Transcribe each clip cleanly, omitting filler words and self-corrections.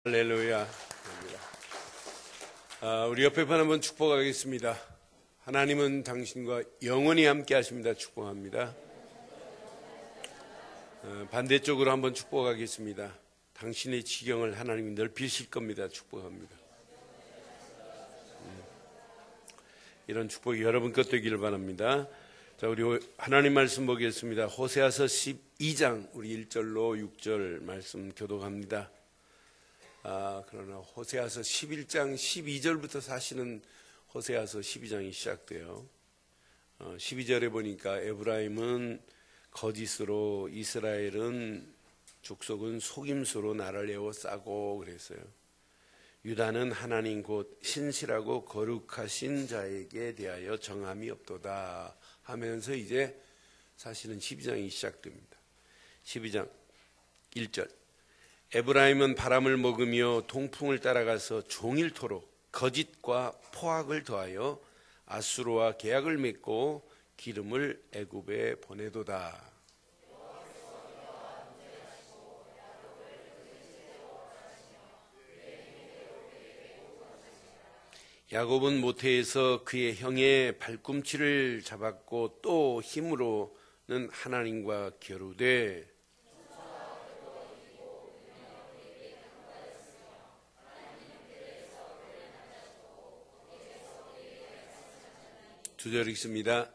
할렐루야. 우리 옆에 분 한번 축복하겠습니다. 하나님은 당신과 영원히 함께 하십니다. 축복합니다. 반대쪽으로 한번 축복하겠습니다. 당신의 지경을 하나님이 넓히실 겁니다. 축복합니다. 이런 축복이 여러분 것 되기를 바랍니다. 자, 우리 하나님 말씀 보겠습니다. 호세아서 12장 우리 1절로 6절 말씀 교독합니다. 그러나 호세아서 11장 12절부터 사실은 호세아서 12장이 시작돼요. 12절에 보니까 에브라임은 거짓으로, 이스라엘은 족속은 속임수로 나를 에워싸고 그랬어요. 유다는 하나님 곧 신실하고 거룩하신 자에게 대하여 정함이 없도다 하면서 이제 사실은 12장이 시작됩니다. 12장 1절 에브라임은 바람을 먹으며 동풍을 따라가서 종일토록 거짓과 포악을 더하여 아수르와 계약을 맺고 기름을 애굽에 보내도다. 야곱은 모태에서 그의 형의 발꿈치를 잡았고 또 힘으로는 하나님과 겨루되 두 절 읽습니다.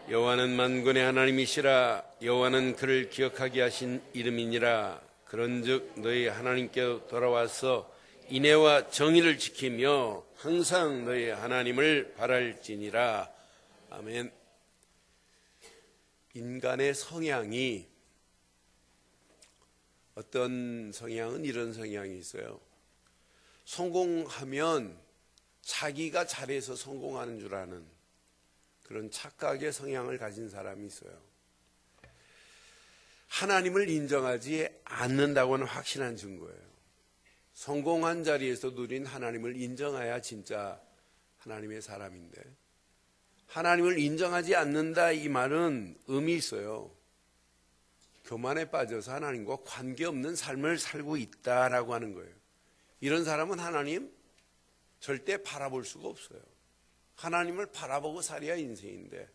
여호와는 만군의 하나님이시라. 여호와는 그를 기억하게 하신 이름이니라. 그런즉 너희 하나님께 돌아와서 인애와 정의를 지키며 항상 너희 하나님을 바랄지니라. 아멘. 인간의 성향이 어떤 성향은 이런 성향이 있어요. 성공하면 자기가 잘해서 성공하는 줄 아는 그런 착각의 성향을 가진 사람이 있어요. 하나님을 인정하지 않는다고는 확실한 증거예요. 성공한 자리에서 누린 하나님을 인정해야 진짜 하나님의 사람인데, 하나님을 인정하지 않는다 이 말은 의미 있어요. 교만에 빠져서 하나님과 관계없는 삶을 살고 있다라고 하는 거예요. 이런 사람은 하나님 절대 바라볼 수가 없어요. 하나님을 바라보고 살아야 인생인데,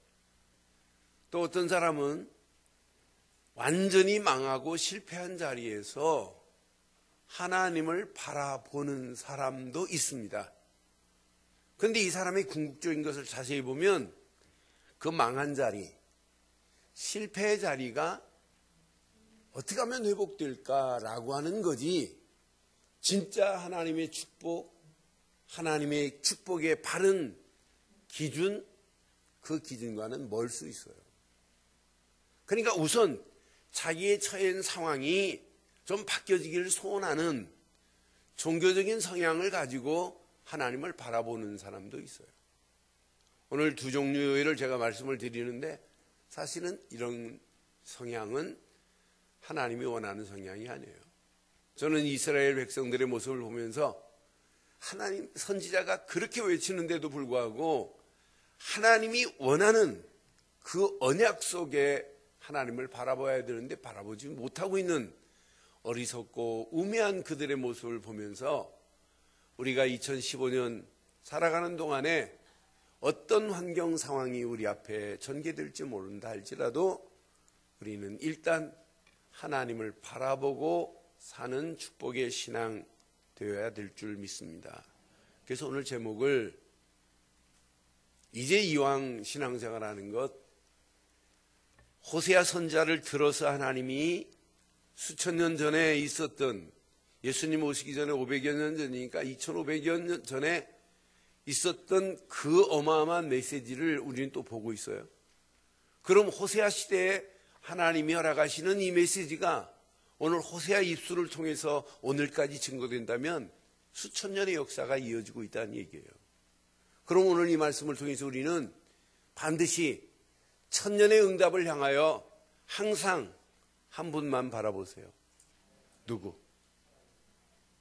또 어떤 사람은 완전히 망하고 실패한 자리에서 하나님을 바라보는 사람도 있습니다. 그런데 이 사람의 궁극적인 것을 자세히 보면 그 망한 자리, 실패의 자리가 어떻게 하면 회복될까라고 하는 거지, 진짜 하나님의 축복, 하나님의 축복의 바른 기준, 그 기준과는 멀 수 있어요. 그러니까 우선 자기의 처한 상황이 좀 바뀌어지기를 소원하는 종교적인 성향을 가지고 하나님을 바라보는 사람도 있어요. 오늘 두 종류를 제가 말씀을 드리는데, 사실은 이런 성향은 하나님이 원하는 성향이 아니에요. 저는 이스라엘 백성들의 모습을 보면서 하나님 선지자가 그렇게 외치는데도 불구하고 하나님이 원하는 그 언약 속에 하나님을 바라봐야 되는데 바라보지 못하고 있는 어리석고 우매한 그들의 모습을 보면서 우리가 2015년 살아가는 동안에 어떤 환경 상황이 우리 앞에 전개될지 모른다 할지라도 우리는 일단 하나님을 바라보고 사는 축복의 신앙 되어야 될 줄 믿습니다. 그래서 오늘 제목을 이제 이왕 신앙생활하는 것, 호세아 선지자를 들어서 하나님이 수천 년 전에 있었던, 예수님 오시기 전에 500여 년 전이니까 2500여 년 전에 있었던 그 어마어마한 메시지를 우리는 또 보고 있어요. 그럼 호세아 시대에 하나님이 허락하시는 이 메시지가 오늘 호세아 입술을 통해서 오늘까지 증거된다면 수천 년의 역사가 이어지고 있다는 얘기예요. 그럼 오늘 이 말씀을 통해서 우리는 반드시 천년의 응답을 향하여 항상 한 분만 바라보세요. 누구?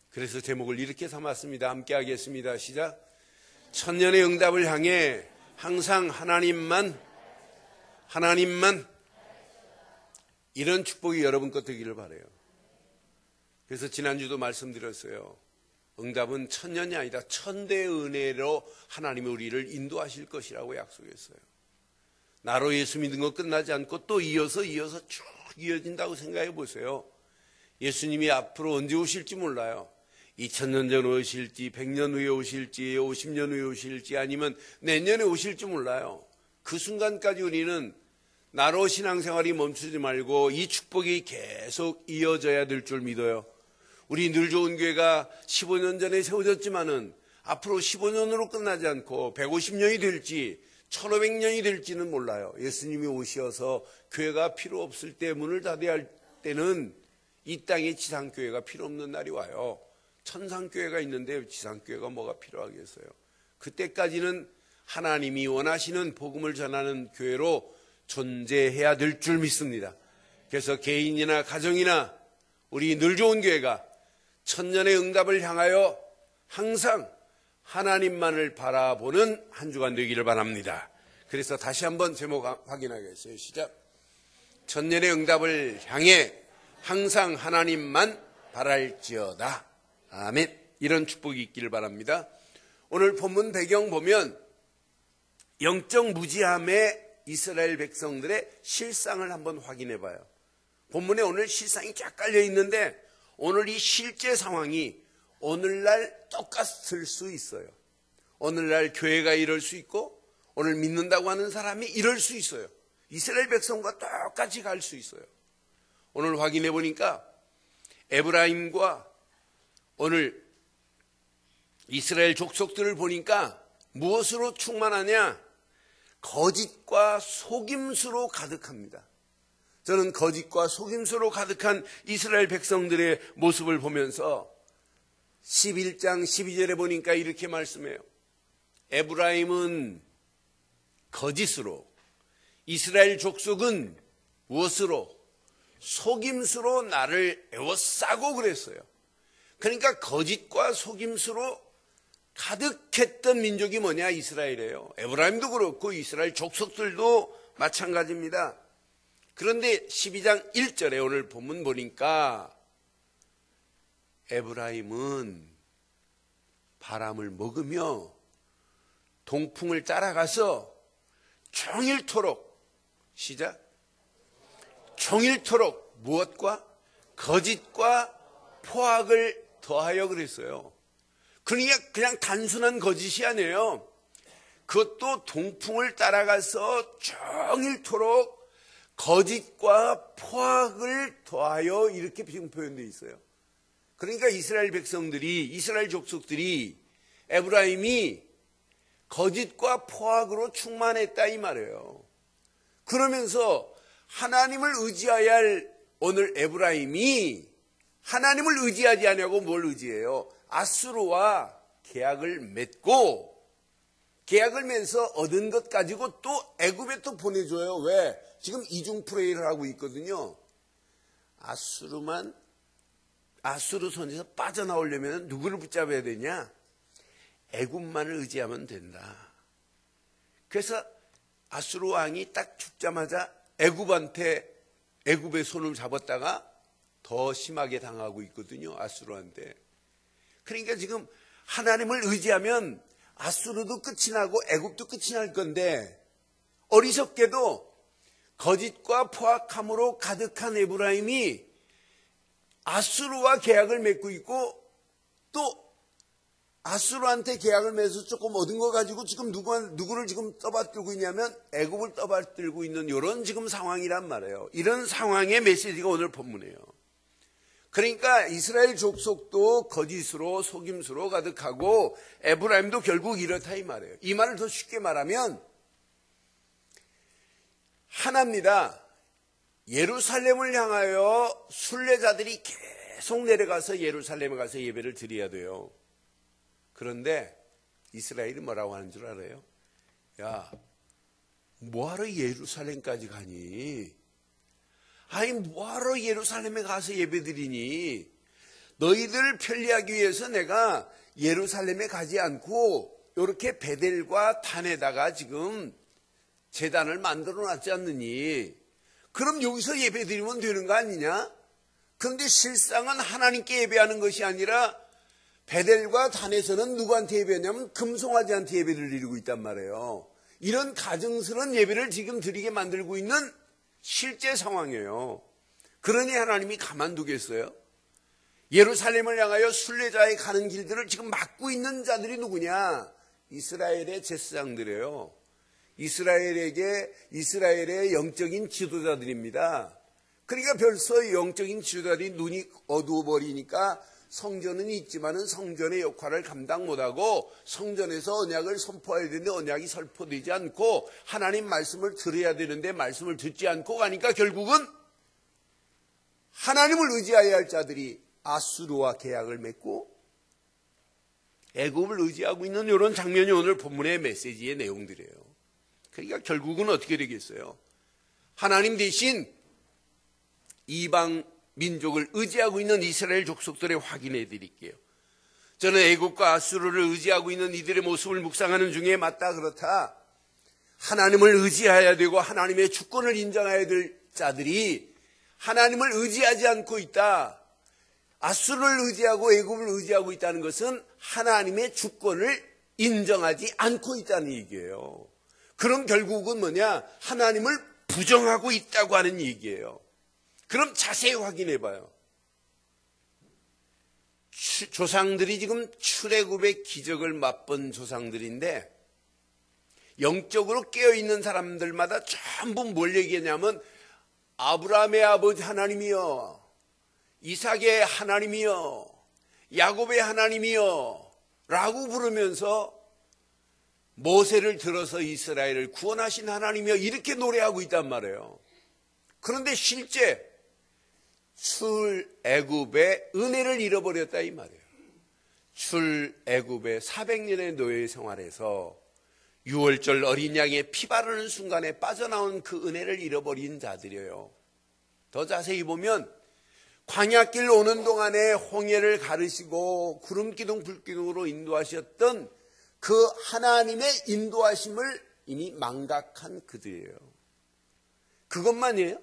그래서 제목을 이렇게 삼았습니다. 함께 하겠습니다. 시작. 천년의 응답을 향해 항상 하나님만 이런 축복이 여러분 것 되기를 바라요. 그래서 지난주도 말씀드렸어요. 응답은 천년이 아니다. 천대의 은혜로 하나님이 우리를 인도하실 것이라고 약속했어요. 나로 예수 믿는 거 끝나지 않고 또 이어서 쭉 이어진다고 생각해 보세요. 예수님이 앞으로 언제 오실지 몰라요. 2000년 전 오실지 100년 후에 오실지 50년 후에 오실지 아니면 내년에 오실지 몰라요. 그 순간까지 우리는 나로 신앙생활이 멈추지 말고 이 축복이 계속 이어져야 될 줄 믿어요. 우리 늘 좋은 교회가 15년 전에 세워졌지만은 앞으로 15년으로 끝나지 않고 150년이 될지 1500년이 될지는 몰라요. 예수님이 오셔서 교회가 필요 없을 때 문을 닫아야 할 때는 이 땅에 지상교회가 필요 없는 날이 와요. 천상교회가 있는데 지상교회가 뭐가 필요하겠어요. 그때까지는 하나님이 원하시는 복음을 전하는 교회로 존재해야 될 줄 믿습니다. 그래서 개인이나 가정이나 우리 늘 좋은 교회가 천년의 응답을 향하여 항상 하나님만을 바라보는 한 주간 되기를 바랍니다. 그래서 다시 한번 제목 확인하겠어요. 시작. 천년의 응답을 향해 항상 하나님만 바랄지어다. 아멘. 이런 축복이 있기를 바랍니다. 오늘 본문 배경 보면 영적 무지함의 이스라엘 백성들의 실상을 한번 확인해 봐요. 본문에 오늘 실상이 쫙 깔려 있는데 오늘 이 실제 상황이 오늘날 똑같을 수 있어요. 오늘날 교회가 이럴 수 있고 오늘 믿는다고 하는 사람이 이럴 수 있어요. 이스라엘 백성과 똑같이 갈 수 있어요. 오늘 확인해 보니까 에브라임과 오늘 이스라엘 족속들을 보니까 무엇으로 충만하냐? 거짓과 속임수로 가득합니다. 저는 거짓과 속임수로 가득한 이스라엘 백성들의 모습을 보면서 11장 12절에 보니까 이렇게 말씀해요. 에브라임은 거짓으로, 이스라엘 족속은 무엇으로? 속임수로 나를 에워싸고 그랬어요. 그러니까 거짓과 속임수로 가득했던 민족이 뭐냐? 이스라엘이에요. 에브라임도 그렇고 이스라엘 족속들도 마찬가지입니다. 그런데 12장 1절에 오늘 본문 보니까 에브라임은 바람을 먹으며 동풍을 따라가서 종일토록, 시작, 종일토록 무엇과? 거짓과 포악을 더하여 그랬어요. 그러니까 그냥 단순한 거짓이 아니에요. 그것도 동풍을 따라가서 종일토록 거짓과 포악을 더하여 이렇게 지금 표현되어 있어요. 그러니까 이스라엘 백성들이, 이스라엘 족속들이 에브라임이 거짓과 포악으로 충만했다 이 말이에요. 그러면서 하나님을 의지해야 할 오늘 에브라임이 하나님을 의지하지 않냐고 뭘 의지해요? 아수르와 계약을 맺고 계약을 맺어서 얻은 것 가지고 또 애굽에 또 보내줘요. 왜? 지금 이중 프레이를 하고 있거든요. 아수르 손에서 빠져나오려면 누구를 붙잡아야 되냐? 애굽만을 의지하면 된다. 그래서 아수르 왕이 딱 죽자마자 애굽의 손을 잡았다가 더 심하게 당하고 있거든요. 아수르한테. 그러니까 지금 하나님을 의지하면 아수르도 끝이 나고 애굽도 끝이 날 건데 어리석게도 거짓과 포악함으로 가득한 에브라임이 아수르와 계약을 맺고 있고 또 아수르한테 계약을 맺어서 조금 얻은 거 가지고 지금 누구를 지금 떠받들고 있냐면 애굽을 떠받들고 있는 이런 지금 상황이란 말이에요. 이런 상황의 메시지가 오늘 본문이에요. 그러니까 이스라엘 족속도 거짓으로 속임수로 가득하고 에브라임도 결국 이렇다 이 말이에요. 이 말을 더 쉽게 말하면 하나입니다. 예루살렘을 향하여 순례자들이 계속 내려가서 예루살렘에 가서 예배를 드려야 돼요. 그런데 이스라엘이 뭐라고 하는 줄 알아요? 야, 뭐하러 예루살렘까지 가니? 아니 뭐하러 예루살렘에 가서 예배드리니? 너희들을 편리하기 위해서 내가 예루살렘에 가지 않고 이렇게 베델과 단에다가 지금 제단을 만들어 놨지 않느니? 그럼 여기서 예배드리면 되는 거 아니냐? 그런데 실상은 하나님께 예배하는 것이 아니라 베델과 단에서는 누구한테 예배하냐면 금송아지한테 예배를 드리고 있단 말이에요. 이런 가증스러운 예배를 지금 드리게 만들고 있는 실제 상황이에요. 그러니 하나님이 가만두겠어요? 예루살렘을 향하여 순례자에 가는 길들을 지금 막고 있는 자들이 누구냐? 이스라엘의 제사장들이에요. 이스라엘의 영적인 지도자들입니다. 그러니까 벌써 영적인 지도자들이 눈이 어두워버리니까 성전은 있지만은 성전의 역할을 감당 못하고 성전에서 언약을 선포해야 되는데 언약이 선포되지 않고 하나님 말씀을 들어야 되는데 말씀을 듣지 않고 가니까 결국은 하나님을 의지해야 할 자들이 아수르와 계약을 맺고 애굽을 의지하고 있는 이런 장면이 오늘 본문의 메시지의 내용들이에요. 그러니까 결국은 어떻게 되겠어요? 하나님 대신 이방 민족을 의지하고 있는 이스라엘 족속들에 확인해 드릴게요. 저는 애굽과 아수르를 의지하고 있는 이들의 모습을 묵상하는 중에 맞다 그렇다. 하나님을 의지해야 되고 하나님의 주권을 인정해야 될 자들이 하나님을 의지하지 않고 있다. 아수르를 의지하고 애굽을 의지하고 있다는 것은 하나님의 주권을 인정하지 않고 있다는 얘기예요. 그럼 결국은 뭐냐? 하나님을 부정하고 있다고 하는 얘기예요. 그럼 자세히 확인해 봐요. 조상들이 지금 출애굽의 기적을 맛본 조상들인데 영적으로 깨어있는 사람들마다 전부 뭘 얘기하냐면 아브라함의 아버지 하나님이여, 이삭의 하나님이여, 야곱의 하나님이여 라고 부르면서 모세를 들어서 이스라엘을 구원하신 하나님이여 이렇게 노래하고 있단 말이에요. 그런데 실제 출애굽의 은혜를 잃어버렸다 이 말이에요. 출애굽의 400년의 노예 생활에서 6월절 어린 양의 피 바르는 순간에 빠져나온 그 은혜를 잃어버린 자들이에요. 더 자세히 보면 광야길 오는 동안에 홍해를 가르시고 구름기둥 불기둥으로 인도하셨던 그 하나님의 인도하심을 이미 망각한 그들이에요. 그것만이에요?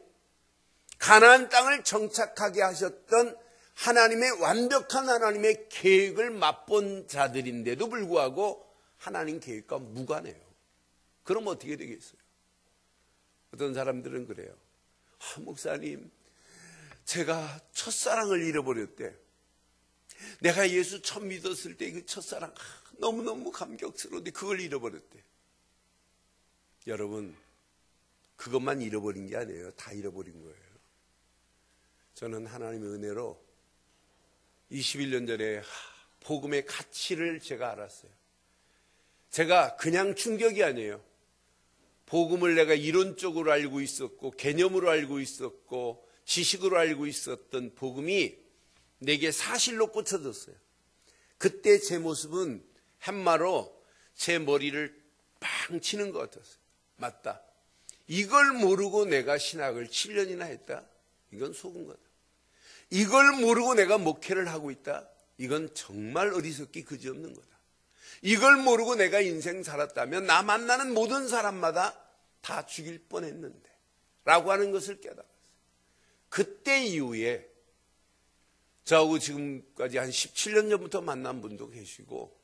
가나안 땅을 정착하게 하셨던 하나님의 완벽한 하나님의 계획을 맛본 자들인데도 불구하고 하나님 계획과 무관해요. 그럼 어떻게 되겠어요? 어떤 사람들은 그래요. 목사님, 제가 첫사랑을 잃어버렸대. 내가 예수 처음 믿었을 때 그 첫사랑 너무너무 감격스러운데 그걸 잃어버렸대. 여러분, 그것만 잃어버린 게 아니에요. 다 잃어버린 거예요. 저는 하나님의 은혜로 21년 전에 복음의 가치를 제가 알았어요. 제가 그냥 충격이 아니에요. 복음을 내가 이론적으로 알고 있었고 개념으로 알고 있었고 지식으로 알고 있었던 복음이 내게 사실로 꽂혀졌어요. 그때 제 모습은 햄마로 제 머리를 빵 치는 것 같았어요. 맞다. 이걸 모르고 내가 신학을 7년이나 했다? 이건 속은 거다. 이걸 모르고 내가 목회를 하고 있다? 이건 정말 어리석기 그지없는 거다. 이걸 모르고 내가 인생 살았다면 나 만나는 모든 사람마다 다 죽일 뻔했는데 라고 하는 것을 깨달았어요. 그때 이후에 저하고 지금까지 한 17년 전부터 만난 분도 계시고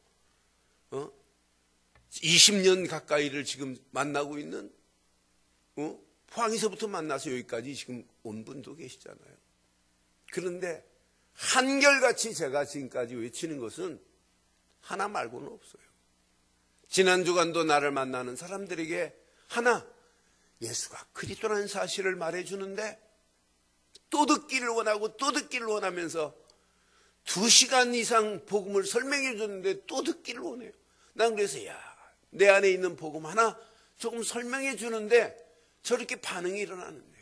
20년 가까이를 지금 만나고 있는 포항에서부터 만나서 여기까지 지금 온 분도 계시잖아요. 그런데 한결같이 제가 지금까지 외치는 것은 하나 말고는 없어요. 지난 주간도 나를 만나는 사람들에게 하나, 예수가 그리스도라는 사실을 말해주는데 또 듣기를 원하고 또 듣기를 원하면서 2시간 이상 복음을 설명해 줬는데 또 듣기를 원해요. 난 그래서 내 안에 있는 복음 하나 조금 설명해 주는데 저렇게 반응이 일어나는데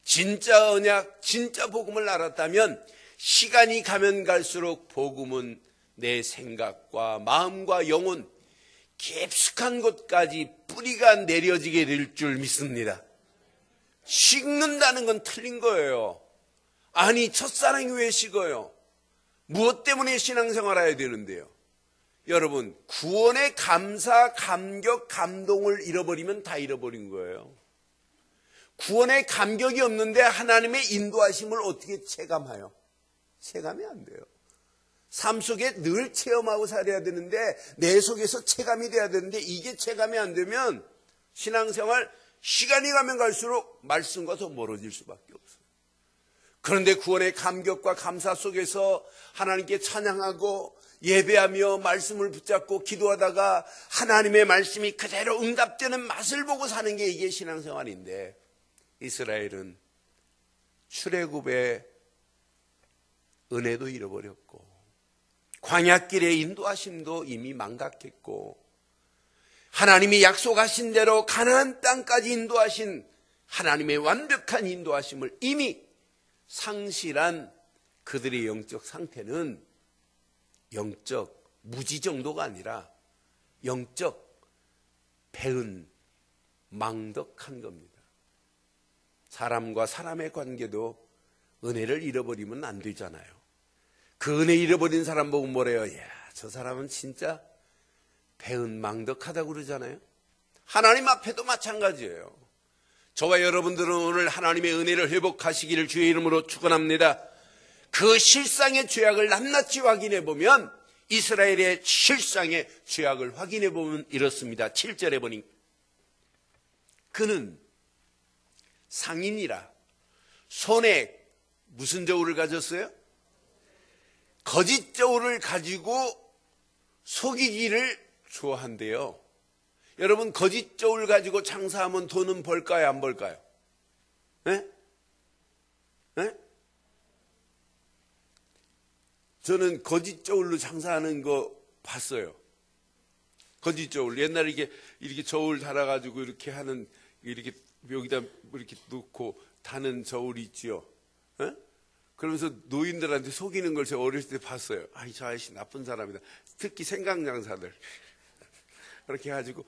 진짜 언약, 진짜 복음을 알았다면 시간이 가면 갈수록 복음은 내 생각과 마음과 영혼 깊숙한 곳까지 뿌리가 내려지게 될 줄 믿습니다. 식는다는 건 틀린 거예요. 아니, 첫사랑이 왜 식어요? 무엇 때문에 신앙생활 해야 되는데요? 여러분, 구원의 감사, 감격, 감동을 잃어버리면 다 잃어버린 거예요. 구원의 감격이 없는데 하나님의 인도하심을 어떻게 체감해요? 체감이 안 돼요. 삶 속에 늘 체험하고 살아야 되는데 내 속에서 체감이 돼야 되는데 이게 체감이 안 되면 신앙생활 시간이 가면 갈수록 말씀과 더 멀어질 수밖에 없어요. 그런데 구원의 감격과 감사 속에서 하나님께 찬양하고 예배하며 말씀을 붙잡고 기도하다가 하나님의 말씀이 그대로 응답되는 맛을 보고 사는 게 이게 신앙생활인데 이스라엘은 출애굽의 은혜도 잃어버렸고 광야길의 인도하심도 이미 망각했고 하나님이 약속하신 대로 가나안 땅까지 인도하신 하나님의 완벽한 인도하심을 이미 상실한 그들의 영적 상태는 영적 무지 정도가 아니라 영적 배은 망덕한 겁니다. 사람과 사람의 관계도 은혜를 잃어버리면 안 되잖아요. 그 은혜 잃어버린 사람 보고 뭐래요? 야, 저 사람은 진짜 배은 망덕하다고 그러잖아요. 하나님 앞에도 마찬가지예요. 저와 여러분들은 오늘 하나님의 은혜를 회복하시기를 주의 이름으로 축원합니다. 그 실상의 죄악을 낱낱이 확인해 보면 이스라엘의 실상의 죄악을 확인해 보면 이렇습니다. 7절에 보니 그는 상인이라 손에 무슨 저울을 가졌어요? 거짓 저울을 가지고 속이기를 좋아한대요. 여러분 거짓 저울 가지고 장사하면 돈은 벌까요 안 벌까요? 네? 네? 저는 거짓 저울로 장사하는 거 봤어요. 거짓 저울. 옛날에 이렇게 저울 달아가지고 이렇게 하는, 이렇게 여기다 이렇게 놓고 다는 저울이 있지요. 네? 그러면서 노인들한테 속이는 걸 제가 어렸을 때 봤어요. 아이, 저 아저씨 나쁜 사람이다. 특히 생강장사들. 그렇게 해가지고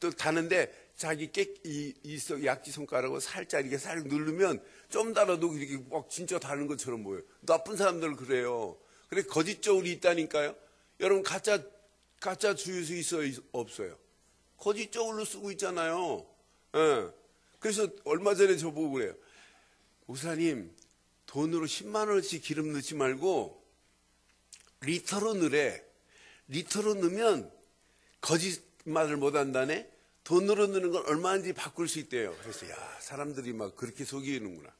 또 다는데 자기 약지 손가락으로 살짝 이렇게 살 누르면 좀 달아도 이렇게 막 진짜 다른 것처럼 보여요. 나쁜 사람들 그래요. 그래 거짓 저울이 있다니까요. 여러분 가짜 주유소 있어요? 없어요? 거짓 저울로 쓰고 있잖아요. 네. 그래서 얼마 전에 저보고 그래요. 목사님 돈으로 10만 원씩 기름 넣지 말고 리터로 넣으래. 리터로 넣으면 거짓말을 못한다네. 돈으로 넣는 건 얼마인지 바꿀 수 있대요. 그래서 야, 사람들이 막 그렇게 속이는구나.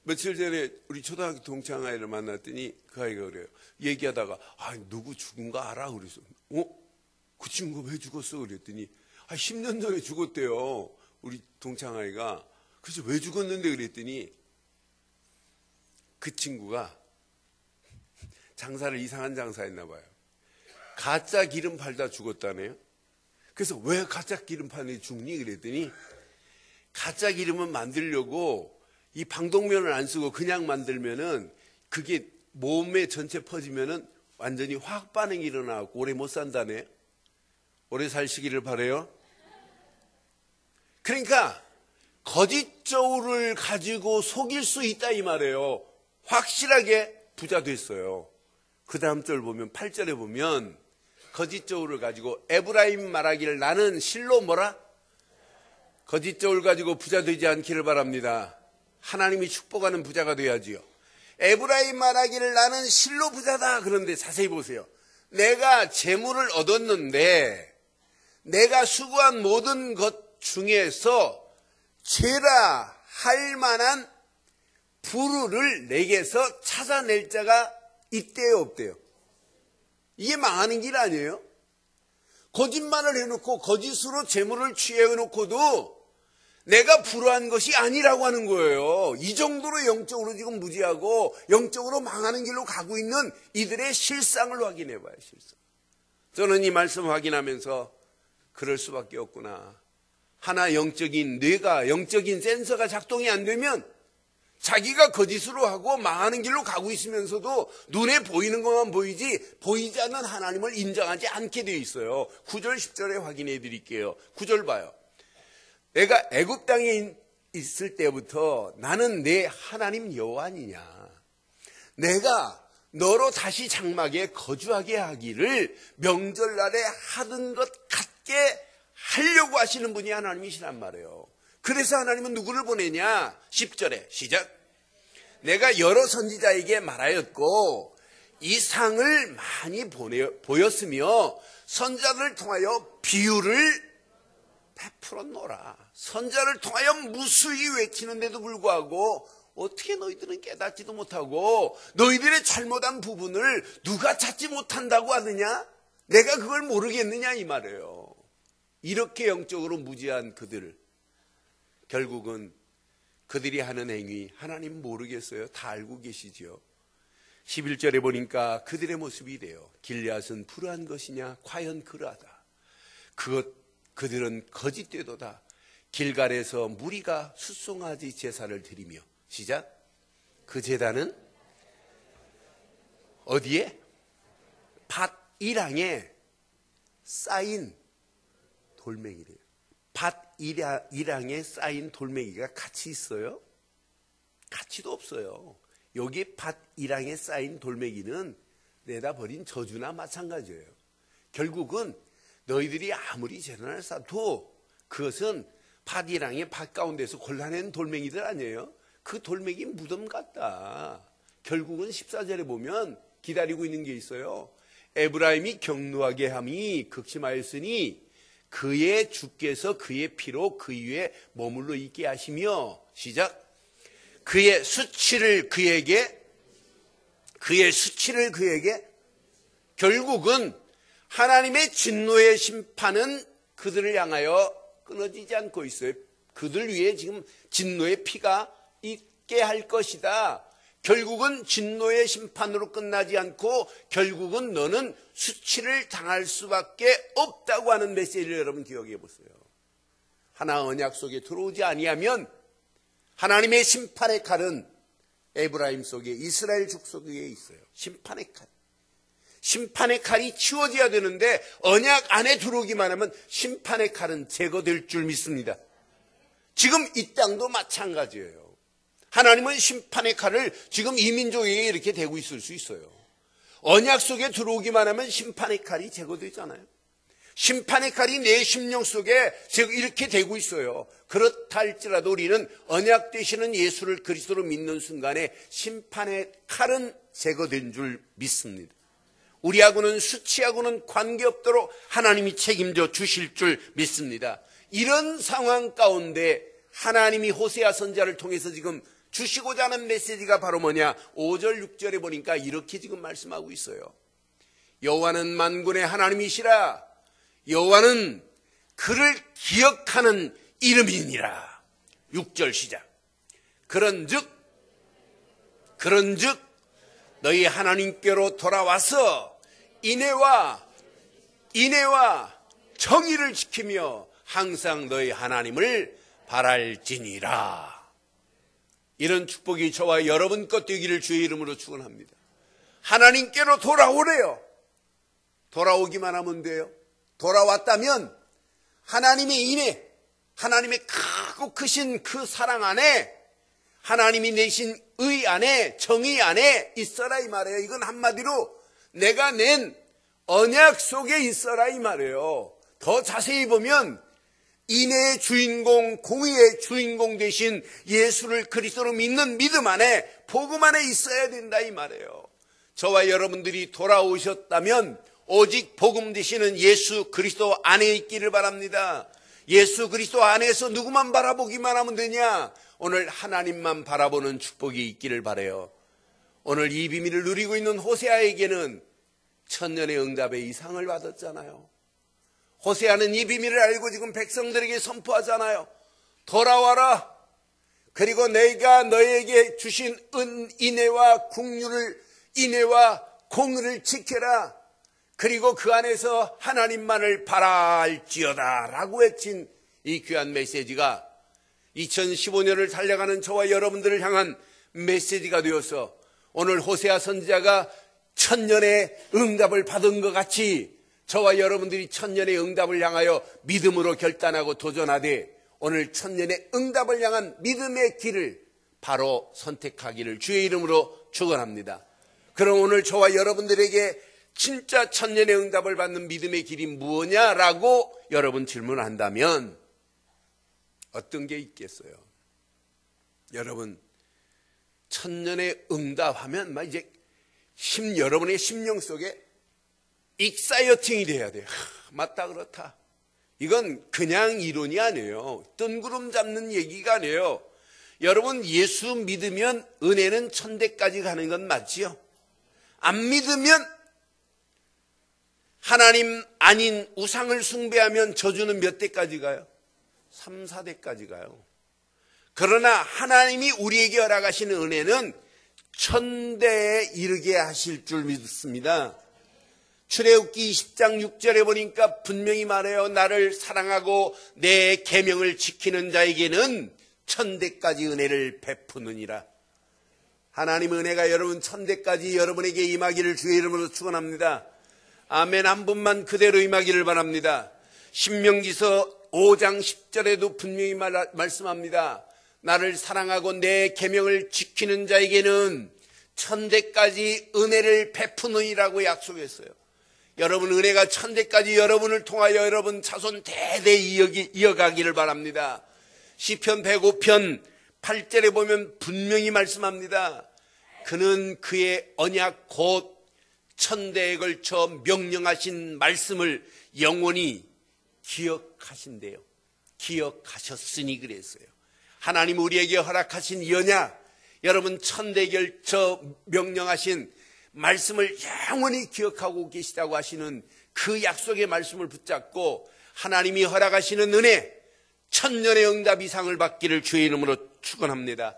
며칠 전에 우리 초등학교 동창 아이를 만났더니 그 아이가 그래요. 얘기하다가 누구 죽은 거 알아? 그래서 그 친구 왜 죽었어? 그랬더니 10년 전에 죽었대요. 우리 동창 아이가. 그래서 왜 죽었는데 그랬더니 그 친구가 장사를 이상한 장사했나 봐요. 가짜 기름 팔다 죽었다네요. 그래서 왜 가짜 기름 파는 데 죽니? 그랬더니 가짜 기름은 만들려고 이 방독면을 안 쓰고 그냥 만들면은 그게 몸에 전체 퍼지면은 완전히 화학 반응이 일어나고 오래 못 산다네. 오래 사시기를 바래요. 그러니까 거짓 저울을 가지고 속일 수 있다 이 말이에요. 확실하게 부자 됐어요. 그 다음 절 보면 8절에 보면 거짓 저울을 가지고 에브라임 말하기를 나는 실로 뭐라? 거짓 저울 가지고 부자 되지 않기를 바랍니다. 하나님이 축복하는 부자가 돼야지요. 에브라임 말하기를 나는 실로 부자다. 그런데 자세히 보세요. 내가 재물을 얻었는데 내가 수고한 모든 것 중에서 죄라 할 만한 부를 내게서 찾아낼 자가 있대요 없대요? 이게 망하는 길 아니에요? 거짓말을 해놓고 거짓으로 재물을 취해놓고도 내가 불우한 것이 아니라고 하는 거예요. 이 정도로 영적으로 지금 무지하고 영적으로 망하는 길로 가고 있는 이들의 실상을 확인해 봐요. 실상. 저는 이 말씀 확인하면서 그럴 수밖에 없구나. 하나 영적인 뇌가, 영적인 센서가 작동이 안 되면 자기가 거짓으로 하고 망하는 길로 가고 있으면서도 눈에 보이는 것만 보이지 보이지 않는 하나님을 인정하지 않게 되어 있어요. 9절 10절에 확인해 드릴게요. 9절 봐요. 내가 애굽 땅에 있을 때부터 나는 내 하나님 여호와 아니냐. 내가 너로 다시 장막에 거주하게 하기를 명절날에 하던 것 같게 하려고 하시는 분이 하나님이시란 말이에요. 그래서 하나님은 누구를 보내냐? 10절에 시작. 내가 여러 선지자에게 말하였고 이 상을 많이 보였으며 선자들을 통하여 비유를 베풀었노라. 선자를 통하여 무수히 외치는데도 불구하고 어떻게 너희들은 깨닫지도 못하고 너희들의 잘못한 부분을 누가 찾지 못한다고 하느냐? 내가 그걸 모르겠느냐 이 말이에요. 이렇게 영적으로 무지한 그들, 결국은 그들이 하는 행위 하나님 모르겠어요. 다 알고 계시죠. 11절에 보니까 그들의 모습이 이래요. 길앗은 불의한 것이냐? 과연 그러하다. 그들은 거짓되도다. 길갈에서 무리가 숫송아지 제사를 드리며 시작. 그 제단은 어디에? 밭 이랑에 쌓인 돌멩이래요. 밭 이랑에 쌓인 돌멩이가 같이 있어요? 가치도 없어요. 여기 밭 이랑에 쌓인 돌멩이는 내다 버린 저주나 마찬가지예요. 결국은 너희들이 아무리 재단을 쌓도 그것은 밭 이랑의 밭 가운데서 골라낸 돌멩이들 아니에요? 그 돌멩이 무덤 같다. 결국은 14절에 보면 기다리고 있는 게 있어요. 에브라임이 경노하게 함이 극심하였으니 그의 주께서 그의 피로 그 위에 머물러 있게 하시며 시작. 그의 수치를 그에게 결국은 하나님의 진노의 심판은 그들을 향하여 끊어지지 않고 있어요. 그들 위에 지금 진노의 피가 있게 할 것이다. 결국은 진노의 심판으로 끝나지 않고 결국은 너는 수치를 당할 수밖에 없다고 하는 메시지를 여러분 기억해 보세요. 하나 언약 속에 들어오지 아니하면 하나님의 심판의 칼은 에브라임 속에 이스라엘 족속에 있어요. 심판의 칼. 심판의 칼이 치워져야 되는데 언약 안에 들어오기만 하면 심판의 칼은 제거될 줄 믿습니다. 지금 이 땅도 마찬가지예요. 하나님은 심판의 칼을 지금 이 민족에게 이렇게 대고 있을 수 있어요. 언약 속에 들어오기만 하면 심판의 칼이 제거되잖아요. 심판의 칼이 내 심령 속에 이렇게 대고 있어요. 그렇다 할지라도 우리는 언약 되시는 예수를 그리스도로 믿는 순간에 심판의 칼은 제거된 줄 믿습니다. 우리하고는 수치하고는 관계없도록 하나님이 책임져 주실 줄 믿습니다. 이런 상황 가운데 하나님이 호세아 선지자를 통해서 지금 주시고자 하는 메시지가 바로 뭐냐? 5절 6절에 보니까 이렇게 지금 말씀하고 있어요. 여호와는 만군의 하나님이시라. 여호와는 그를 기억하는 이름이니라. 6절 시작. 그런즉 너희 하나님께로 돌아와서 인애와 정의를 지키며 항상 너희 하나님을 바랄지니라. 이런 축복이 저와 여러분 것 되기를 주의 이름으로 축원합니다. 하나님께로 돌아오래요. 돌아오기만 하면 돼요. 돌아왔다면 하나님의 인애, 하나님의 크고 크신 그 사랑 안에, 하나님이 내신 의 안에, 정의 안에 있어라 이 말이에요. 이건 한마디로 내가 낸 언약 속에 있어라 이 말이에요. 더 자세히 보면 인애의 주인공, 공의의 주인공 되신 예수를 그리스도로 믿는 믿음 안에, 복음 안에 있어야 된다 이 말이에요. 저와 여러분들이 돌아오셨다면 오직 복음 되시는 예수 그리스도 안에 있기를 바랍니다. 예수 그리스도 안에서 누구만 바라보기만 하면 되냐? 오늘 하나님만 바라보는 축복이 있기를 바라요. 오늘 이 비밀을 누리고 있는 호세아에게는 천년의 응답의 이상을 받았잖아요. 호세아는 이 비밀을 알고 지금 백성들에게 선포하잖아요. 돌아와라. 그리고 내가 너에게 주신 인애와 긍휼을, 인애와 공의를 지켜라. 그리고 그 안에서 하나님만을 바랄지어다 라고 외친 이 귀한 메시지가 2015년을 달려가는 저와 여러분들을 향한 메시지가 되어서 오늘 호세아 선지자가 천년의 응답을 받은 것 같이 저와 여러분들이 천년의 응답을 향하여 믿음으로 결단하고 도전하되 오늘 천년의 응답을 향한 믿음의 길을 바로 선택하기를 주의 이름으로 축원합니다. 그럼 오늘 저와 여러분들에게 진짜 천년의 응답을 받는 믿음의 길이 무엇냐라고 여러분 질문한다면 어떤 게 있겠어요? 여러분, 천년의 응답하면 막 이제 여러분의 심령 속에 익사이어팅이 돼야 돼요. 맞다, 그렇다. 이건 그냥 이론이 아니에요. 뜬구름 잡는 얘기가 아니에요. 여러분, 예수 믿으면 은혜는 천대까지 가는 건 맞지요? 안 믿으면 하나님 아닌 우상을 숭배하면 저주는 몇 대까지 가요? 3, 4대까지 가요. 그러나 하나님이 우리에게 허락하시는 은혜는 천대에 이르게 하실 줄 믿습니다. 출애굽기 20장 6절에 보니까 분명히 말해요. 나를 사랑하고 내 계명을 지키는 자에게는 천대까지 은혜를 베푸느니라. 하나님의 은혜가 여러분 천대까지 여러분에게 임하기를 주의 이름으로 축원합니다. 아멘. 한 분만 그대로 임하기를 바랍니다. 신명기서 5장 10절에도 분명히 말씀합니다. 나를 사랑하고 내 계명을 지키는 자에게는 천대까지 은혜를 베푸느니라고 약속했어요. 여러분, 은혜가 천대까지 여러분을 통하여 여러분 자손 대대 이어가기를 바랍니다. 시편 105편 8절에 보면 분명히 말씀합니다. 그는 그의 언약 곧 천대에 걸쳐 명령하신 말씀을 영원히 기억하신대요. 기억하셨으니 그랬어요. 하나님 우리에게 허락하신 언약, 여러분 천대에 걸쳐 명령하신 말씀을 영원히 기억하고 계시다고 하시는 그 약속의 말씀을 붙잡고 하나님이 허락하시는 은혜, 천년의 응답 이상을 받기를 주의 이름으로 축원합니다.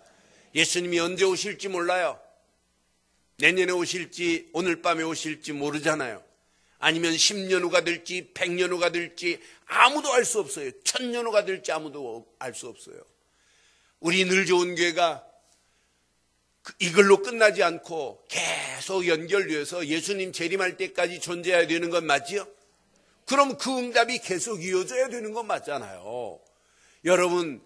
예수님이 언제 오실지 몰라요. 내년에 오실지 오늘 밤에 오실지 모르잖아요. 아니면 10년 후가 될지 100년 후가 될지 아무도 알 수 없어요. 1000년 후가 될지 아무도 알 수 없어요. 우리 늘 좋은 교회가 이걸로 끝나지 않고 계속 연결되어서 예수님 재림할 때까지 존재해야 되는 건 맞지요? 그럼 그 응답이 계속 이어져야 되는 건 맞잖아요. 여러분,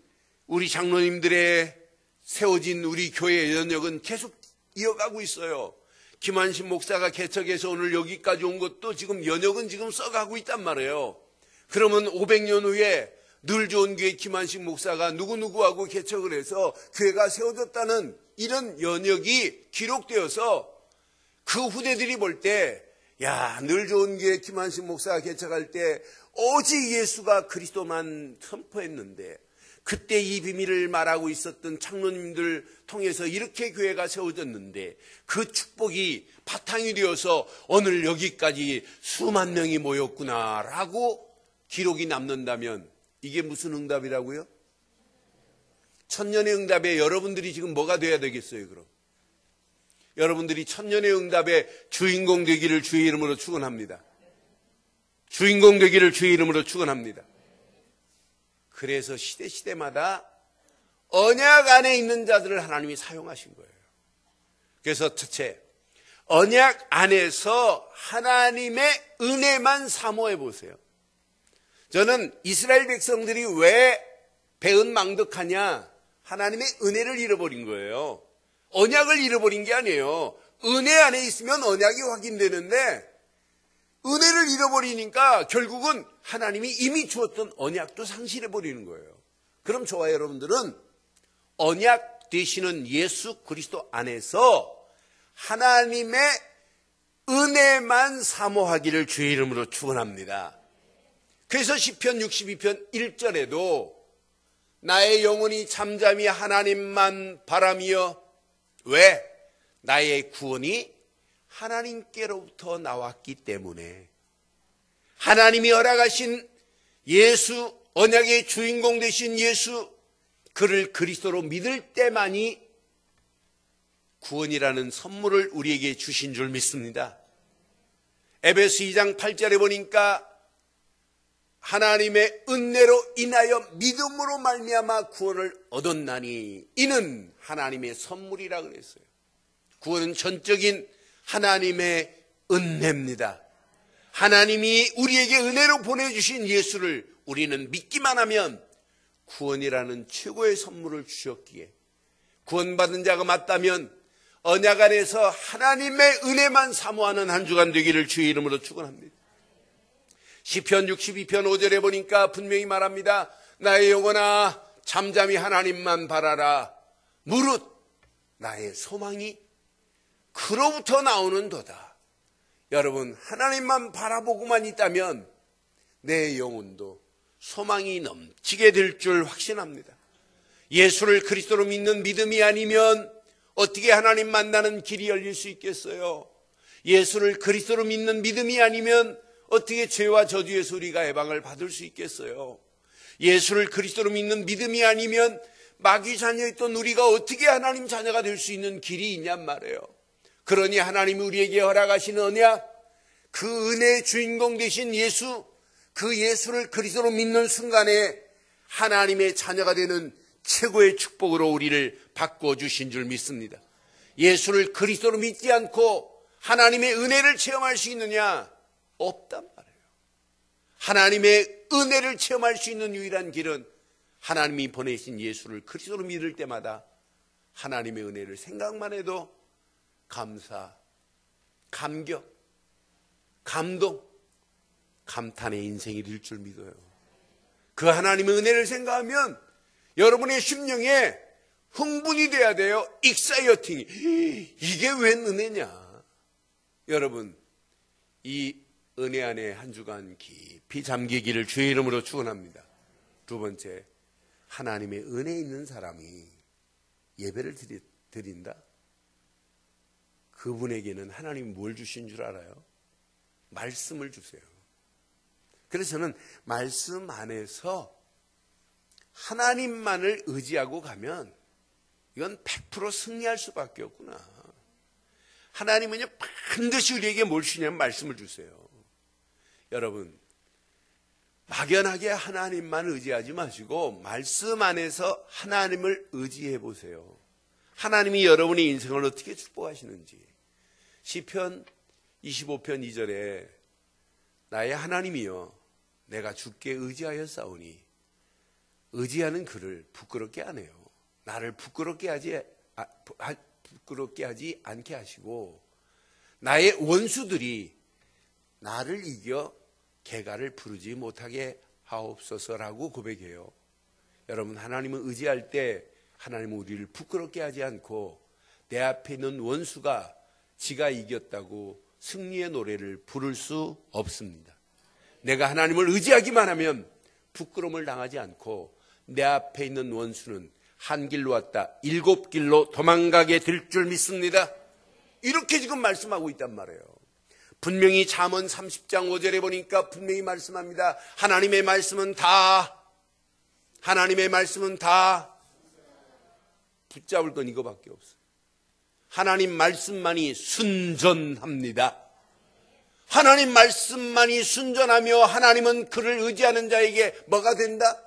우리 장로님들의 세워진 우리 교회의 연역은 계속 이어가고 있어요. 김한신 목사가 개척해서 오늘 여기까지 온 것도 지금 연역은 지금 써가고 있단 말이에요. 그러면 500년 후에 늘 좋은 교회 김한식 목사가 누구누구하고 개척을 해서 교회가 세워졌다는 이런 연역이 기록되어서 그 후대들이 볼 때, 야, 늘 좋은 교회 김한식 목사가 개척할 때 오직 예수가 그리스도만 선포했는데 그때 이 비밀을 말하고 있었던 장로님들 통해서 이렇게 교회가 세워졌는데 그 축복이 바탕이 되어서 오늘 여기까지 수만 명이 모였구나라고 기록이 남는다면 이게 무슨 응답이라고요? 천년의 응답에 여러분들이 지금 뭐가 돼야 되겠어요, 그럼? 여러분들이 천년의 응답의 주인공 되기를 주의 이름으로 축원합니다. 주인공 되기를 주의 이름으로 축원합니다. 그래서 시대마다 언약 안에 있는 자들을 하나님이 사용하신 거예요. 그래서 첫째, 언약 안에서 하나님의 은혜만 사모해 보세요. 저는 이스라엘 백성들이 왜 배은망덕하냐? 하나님의 은혜를 잃어버린 거예요. 언약을 잃어버린 게 아니에요. 은혜 안에 있으면 언약이 확인되는데 은혜를 잃어버리니까 결국은 하나님이 이미 주었던 언약도 상실해버리는 거예요. 그럼 저와 여러분들은 언약 되시는 예수 그리스도 안에서 하나님의 은혜만 사모하기를 주의 이름으로 축원합니다. 그래서 시편 62편 1절에도 나의 영혼이 잠잠히 하나님만 바라며, 왜? 나의 구원이 하나님께로부터 나왔기 때문에. 하나님이 허락하신 예수, 언약의 주인공 되신 예수, 그를 그리스도로 믿을 때만이 구원이라는 선물을 우리에게 주신 줄 믿습니다. 에베소 2장 8절에 보니까 하나님의 은혜로 인하여 믿음으로 말미암아 구원을 얻었나니 이는 하나님의 선물이라 그랬어요. 구원은 전적인 하나님의 은혜입니다. 하나님이 우리에게 은혜로 보내주신 예수를 우리는 믿기만 하면 구원이라는 최고의 선물을 주셨기에, 구원받은 자가 맞다면 언약 안에서 하나님의 은혜만 사모하는 한 주간 되기를 주의 이름으로 축원합니다. 시편 62편 5절에 보니까 분명히 말합니다. 나의 영혼아 잠잠히 하나님만 바라라. 무릇 나의 소망이 그로부터 나오는도다. 여러분, 하나님만 바라보고만 있다면 내 영혼도 소망이 넘치게 될 줄 확신합니다. 예수를 그리스도로 믿는 믿음이 아니면 어떻게 하나님 만나는 길이 열릴 수 있겠어요? 예수를 그리스도로 믿는 믿음이 아니면 어떻게 죄와 저주에서 우리가 해방을 받을 수 있겠어요? 예수를 그리스도로 믿는 믿음이 아니면 마귀 자녀였던 우리가 어떻게 하나님 자녀가 될 수 있는 길이 있냔 말이에요. 그러니 하나님이 우리에게 허락하신 언약, 그 은혜의 주인공 되신 예수, 그 예수를 그리스도로 믿는 순간에 하나님의 자녀가 되는 최고의 축복으로 우리를 바꿔주신 줄 믿습니다. 예수를 그리스도로 믿지 않고 하나님의 은혜를 체험할 수 있느냐? 없단 말이에요. 하나님의 은혜를 체험할 수 있는 유일한 길은 하나님이 보내신 예수를 그리스도로 믿을 때마다 하나님의 은혜를 생각만 해도 감사, 감격, 감동, 감탄의 인생이 될 줄 믿어요. 그 하나님의 은혜를 생각하면 여러분의 심령에 흥분이 돼야 돼요. 익사이어팅이. 이게 웬 은혜냐? 여러분, 이 은혜 안에 한 주간 깊이 잠기기를 주의 이름으로 축원합니다. 두 번째, 하나님의 은혜 있는 사람이 예배를 드린다? 그분에게는 하나님이 뭘 주신 줄 알아요? 말씀을 주세요. 그래서 저는 말씀 안에서 하나님만을 의지하고 가면 이건 100% 승리할 수밖에 없구나. 하나님은요, 반드시 우리에게 뭘 주냐면 말씀을 주세요. 여러분, 막연하게 하나님만 의지하지 마시고 말씀 안에서 하나님을 의지해 보세요. 하나님이 여러분의 인생을 어떻게 축복하시는지. 시편 25편 2절에 나의 하나님이여 내가 주께 의지하여 싸우니 의지하는 그를 부끄럽게 안 해요. 나를 부끄럽게 하지 않게 하시고 나의 원수들이 나를 이겨 개가를 부르지 못하게 하옵소서라고 고백해요. 여러분, 하나님을 의지할 때 하나님은 우리를 부끄럽게 하지 않고 내 앞에 있는 원수가 지가 이겼다고 승리의 노래를 부를 수 없습니다. 내가 하나님을 의지하기만 하면 부끄러움을 당하지 않고 내 앞에 있는 원수는 한 길로 왔다 7길로 도망가게 될 줄 믿습니다. 이렇게 지금 말씀하고 있단 말이에요. 분명히 잠언 30장 5절에 보니까 분명히 말씀합니다. 하나님의 말씀은 다 붙잡을 건 이거밖에 없어요. 하나님 말씀만이 순전합니다. 하나님 말씀만이 순전하며 하나님은 그를 의지하는 자에게 뭐가 된다?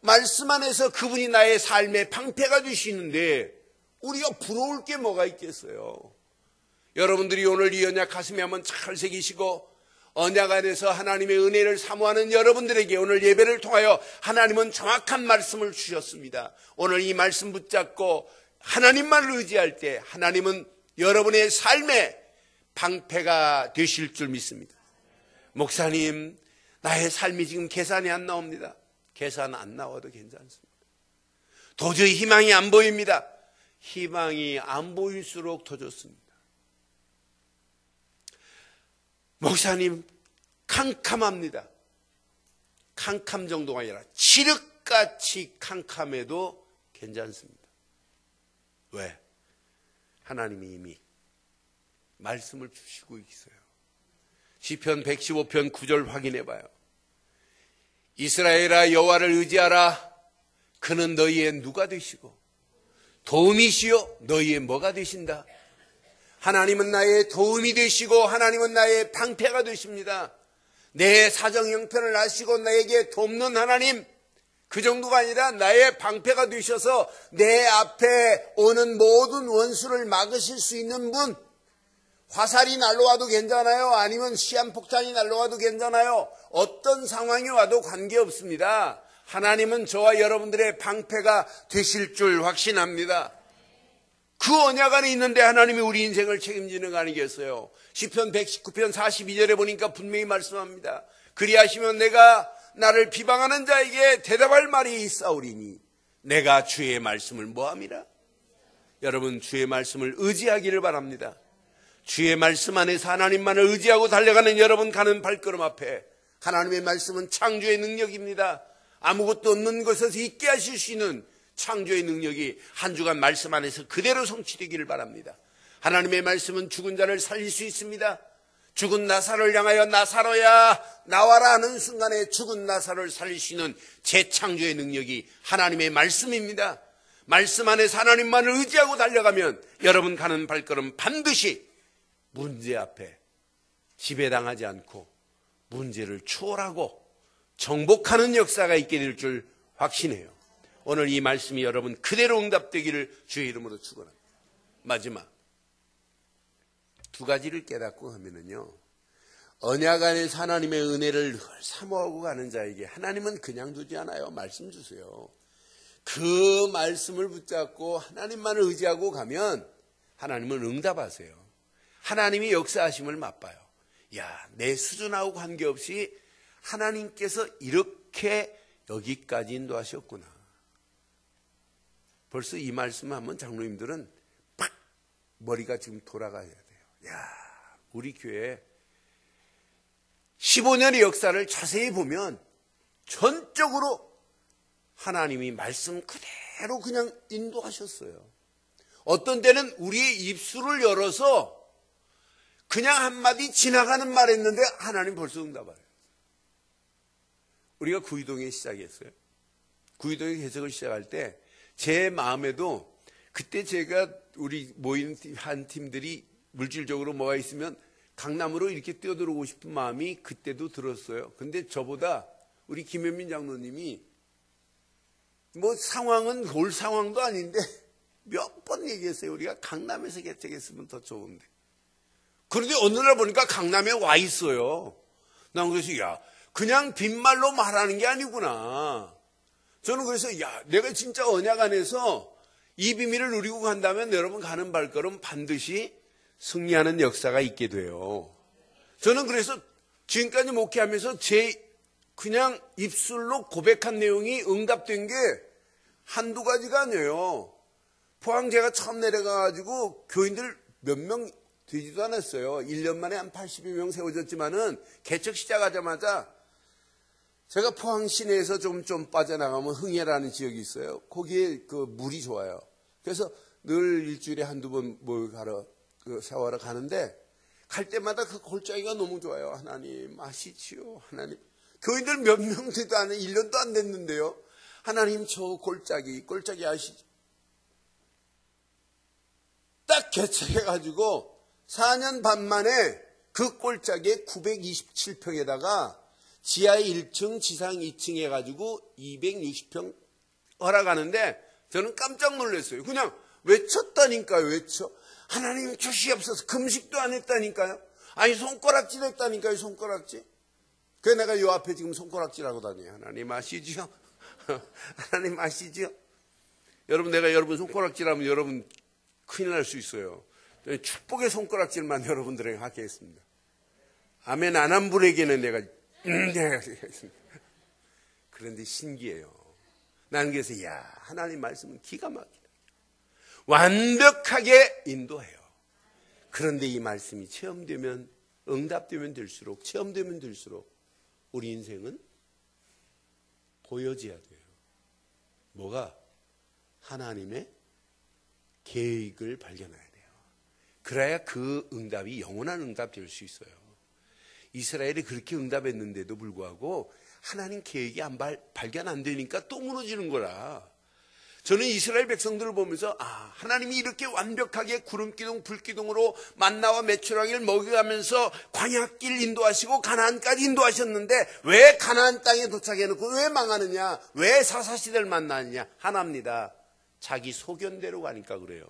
말씀 안에서 그분이 나의 삶의 방패가 되시는데 우리가 부러울 게 뭐가 있겠어요? 여러분들이 오늘 이 언약 가슴에 한번 잘 새기시고 언약 안에서 하나님의 은혜를 사모하는 여러분들에게 오늘 예배를 통하여 하나님은 정확한 말씀을 주셨습니다. 오늘 이 말씀 붙잡고 하나님만을 의지할 때 하나님은 여러분의 삶의 방패가 되실 줄 믿습니다. 목사님, 나의 삶이 지금 계산이 안 나옵니다. 계산 안 나와도 괜찮습니다. 도저히 희망이 안 보입니다. 희망이 안 보일수록 더 좋습니다. 목사님, 캄캄합니다. 캄캄 정도가 아니라 칠흑같이 캄캄해도 괜찮습니다. 왜? 하나님이 이미 말씀을 주시고 있어요. 시편 115편 9절 확인해 봐요. 이스라엘아 여호와를 의지하라. 그는 너희의 누가 되시고 도움이시요 너희의 뭐가 되신다. 하나님은 나의 도움이 되시고 하나님은 나의 방패가 되십니다. 내 사정 형편을 아시고 나에게 돕는 하나님, 그 정도가 아니라 나의 방패가 되셔서 내 앞에 오는 모든 원수를 막으실 수 있는 분. 화살이 날라와도 괜찮아요. 아니면 시한폭탄이 날라와도 괜찮아요. 어떤 상황이 와도 관계없습니다. 하나님은 저와 여러분들의 방패가 되실 줄 확신합니다. 그 언약 안에 있는데 하나님이 우리 인생을 책임지는 거 아니겠어요? 시편 119편 42절에 보니까 분명히 말씀합니다. 그리하시면 내가 나를 비방하는 자에게 대답할 말이 있사오리니 내가 주의 말씀을 뭐함이라. 여러분, 주의 말씀을 의지하기를 바랍니다. 주의 말씀 안에서 하나님만을 의지하고 달려가는 여러분 가는 발걸음 앞에 하나님의 말씀은 창조의 능력입니다. 아무것도 없는 것에서 있게 하실 수 있는 창조의 능력이 한 주간 말씀 안에서 그대로 성취되기를 바랍니다. 하나님의 말씀은 죽은 자를 살릴 수 있습니다. 죽은 나사로를 향하여 나사로야 나와라 하는 순간에 죽은 나사로를 살릴 수 있는 재창조의 능력이 하나님의 말씀입니다. 말씀 안에서 하나님만을 의지하고 달려가면 여러분 가는 발걸음 반드시 문제 앞에 지배당하지 않고 문제를 초월하고 정복하는 역사가 있게 될 줄 확신해요. 오늘 이 말씀이 여러분 그대로 응답되기를 주의 이름으로 축원합니다. 마지막 두 가지를 깨닫고 하면은요, 언약 안에서 하나님의 은혜를 늘 사모하고 가는 자에게 하나님은 그냥 두지 않아요. 말씀 주세요. 그 말씀을 붙잡고 하나님만을 의지하고 가면 하나님은 응답하세요. 하나님이 역사하심을 맛봐요. 야, 내 수준하고 관계없이 하나님께서 이렇게 여기까지 인도하셨구나. 벌써 이 말씀을 하면 장로님들은 팍 머리가 지금 돌아가야 돼요. 야, 우리 교회 15년의 역사를 자세히 보면 전적으로 하나님이 말씀 그대로 그냥 인도하셨어요. 어떤 때는 우리의 입술을 열어서 그냥 한마디 지나가는 말 했는데 하나님 벌써 응답하래요. 우리가 구이동에 시작했어요. 구이동에 개척을 시작할 때 제 마음에도 그때 제가 우리 모인 한 팀들이 물질적으로 뭐가 있으면 강남으로 이렇게 뛰어들어오고 싶은 마음이 그때도 들었어요. 근데 저보다 우리 김현민 장로님이 뭐 상황은 올 상황도 아닌데 몇 번 얘기했어요. 우리가 강남에서 개척했으면 더 좋은데. 그런데 어느 날 보니까 강남에 와 있어요. 난 그래서 야, 그냥 빈말로 말하는 게 아니구나. 저는 그래서 야, 내가 진짜 언약 안에서 이 비밀을 누리고 간다면 여러분 가는 발걸음 반드시 승리하는 역사가 있게 돼요. 저는 그래서 지금까지 목회하면서 제 그냥 입술로 고백한 내용이 응답된 게 한두 가지가 아니에요. 포항 제가 처음 내려가가지고 교인들 몇 명 되지도 않았어요. 1년 만에 한 80여 명 세워졌지만은 개척 시작하자마자 제가 포항 시내에서 좀 빠져나가면 흥해라는 지역이 있어요. 거기에 그 물이 좋아요. 그래서 늘 일주일에 한두 번 목욕하러 샤워하러 가는데 갈 때마다 그 골짜기가 너무 좋아요. 하나님 아시지요? 하나님. 교인들 몇 명 되도 안 해. 1년도 안 됐는데요. 하나님 저 골짜기 아시죠? 딱 개척해가지고 4년 반 만에 그 골짜기에 927평에다가 지하 1층, 지상 2층 해가지고 260평 허락하는데 저는 깜짝 놀랐어요. 그냥 외쳤다니까요, 외쳐. 하나님 주시옵소서. 금식도 안 했다니까요. 아니, 손가락질 했다니까요, 손가락질. 그래서 내가 요 앞에 지금 손가락질하고 다녀요. 하나님 아시지요? 하나님 아시지요? 여러분, 내가 여러분 손가락질하면 여러분 큰일 날 수 있어요. 축복의 손가락질만 여러분들에게 하겠습니다. 아멘 안 한 분에게는 내가 하겠습니다. 그런데 신기해요. 나는 그래서 야, 하나님 말씀은 기가 막히다. 완벽하게 인도해요. 그런데 이 말씀이 체험되면 응답되면 될수록 체험되면 될수록 우리 인생은 보여져야 돼요. 뭐가? 하나님의 계획을 발견해야 돼요. 그래야 그 응답이 영원한 응답 될 수 있어요. 이스라엘이 그렇게 응답했는데도 불구하고 하나님 계획이 발견 안 되니까 또 무너지는 거라. 저는 이스라엘 백성들을 보면서 하나님이 이렇게 완벽하게 구름기둥 불기둥으로 만나와 메추라기를 먹여가면서 광야길 인도하시고 가나안까지 인도하셨는데 왜 가나안 땅에 도착해놓고 왜 망하느냐, 왜 사사시대를 만나느냐. 하나입니다. 자기 소견대로 가니까 그래요.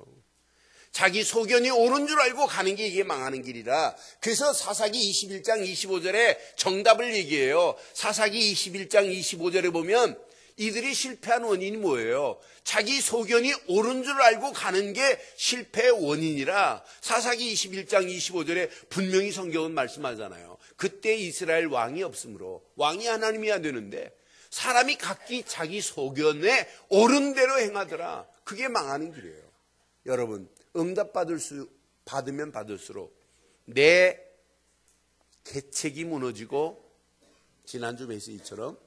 자기 소견이 옳은 줄 알고 가는 게 이게 망하는 길이라. 그래서 사사기 21장 25절에 정답을 얘기해요. 사사기 21장 25절에 보면 이들이 실패한 원인이 뭐예요? 자기 소견이 옳은 줄 알고 가는 게 실패의 원인이라 사사기 21장 25절에 분명히 성경은 말씀하잖아요. 그때 이스라엘 왕이 없으므로, 왕이 하나님이어야 되는데 사람이 각기 자기 소견에 옳은 대로 행하더라. 그게 망하는 길이에요. 여러분, 받으면 받을수록 내 계책이 무너지고, 지난주 메시지처럼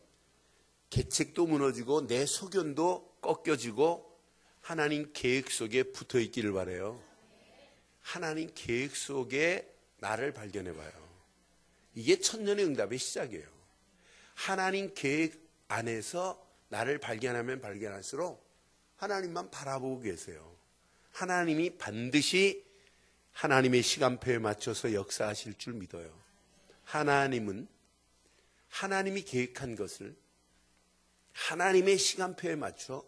계책도 무너지고 내 소견도 꺾여지고 하나님 계획 속에 붙어 있기를 바라요. 하나님 계획 속에 나를 발견해 봐요. 이게 천년의 응답의 시작이에요. 하나님 계획 안에서 나를 발견하면 발견할수록 하나님만 바라보고 계세요. 하나님이 반드시 하나님의 시간표에 맞춰서 역사하실 줄 믿어요. 하나님은 하나님이 계획한 것을 하나님의 시간표에 맞춰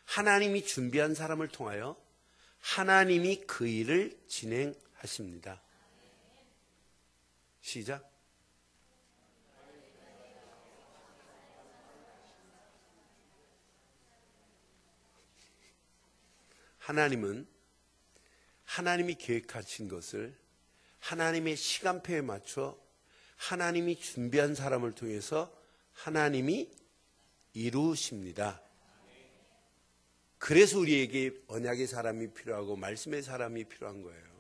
하나님이 준비한 사람을 통하여 하나님이 그 일을 진행하십니다. 시작. 하나님은 하나님이 계획하신 것을 하나님의 시간표에 맞춰 하나님이 준비한 사람을 통해서 하나님이 이루십니다. 그래서 우리에게 언약의 사람이 필요하고 말씀의 사람이 필요한 거예요.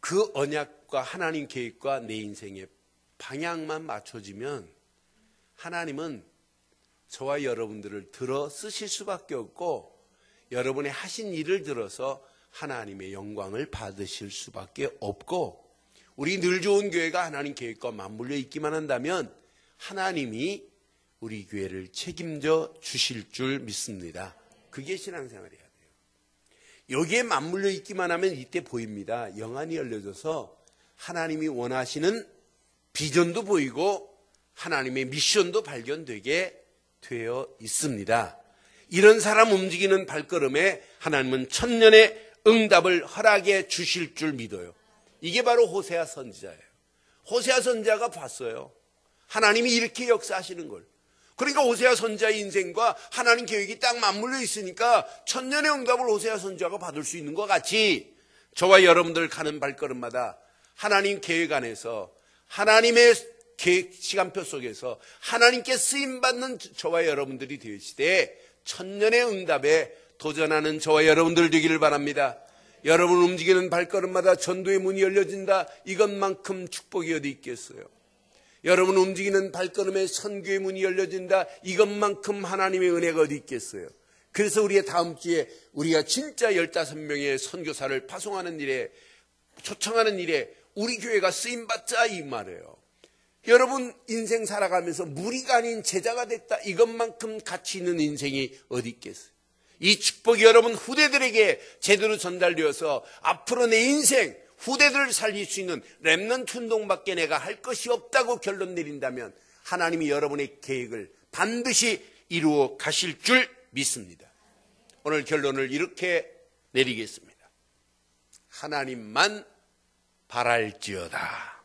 그 언약과 하나님 계획과 내 인생의 방향만 맞춰지면 하나님은 저와 여러분들을 들어 쓰실 수밖에 없고, 여러분의 하신 일을 들어서 하나님의 영광을 받으실 수밖에 없고, 우리 늘 좋은 교회가 하나님 계획과 맞물려 있기만 한다면 하나님이 우리 교회를 책임져 주실 줄 믿습니다. 그게 신앙생활이어야 돼요. 여기에 맞물려 있기만 하면 이때 보입니다. 영안이 열려져서 하나님이 원하시는 비전도 보이고 하나님의 미션도 발견되게 되어 있습니다. 이런 사람 움직이는 발걸음에 하나님은 천년의 응답을 허락해 주실 줄 믿어요. 이게 바로 호세아 선지자예요. 호세아 선지자가 봤어요. 하나님이 이렇게 역사하시는 걸. 그러니까 호세아 선지자의 인생과 하나님 계획이 딱 맞물려 있으니까 천년의 응답을 호세아 선지자가 받을 수 있는 것 같이 저와 여러분들 가는 발걸음마다 하나님 계획 안에서 하나님의 계획 시간표 속에서 하나님께 쓰임받는 저와 여러분들이 되시되 천년의 응답에 도전하는 저와 여러분들 되기를 바랍니다. 여러분 움직이는 발걸음마다 전도의 문이 열려진다. 이것만큼 축복이 어디 있겠어요? 여러분 움직이는 발걸음에 선교의 문이 열려진다. 이것만큼 하나님의 은혜가 어디 있겠어요? 그래서 우리의 다음 주에 우리가 진짜 15명의 선교사를 파송하는 일에, 초청하는 일에 우리 교회가 쓰임받자 이 말이에요. 여러분 인생 살아가면서 무리가 아닌 제자가 됐다. 이것만큼 가치 있는 인생이 어디 있겠어요? 이 축복이 여러분 후대들에게 제대로 전달되어서 앞으로 내 인생 후대들을 살릴 수 있는 렘넌트 운동밖에 내가 할 것이 없다고 결론 내린다면 하나님이 여러분의 계획을 반드시 이루어 가실 줄 믿습니다. 오늘 결론을 이렇게 내리겠습니다. 하나님만 바랄지어다.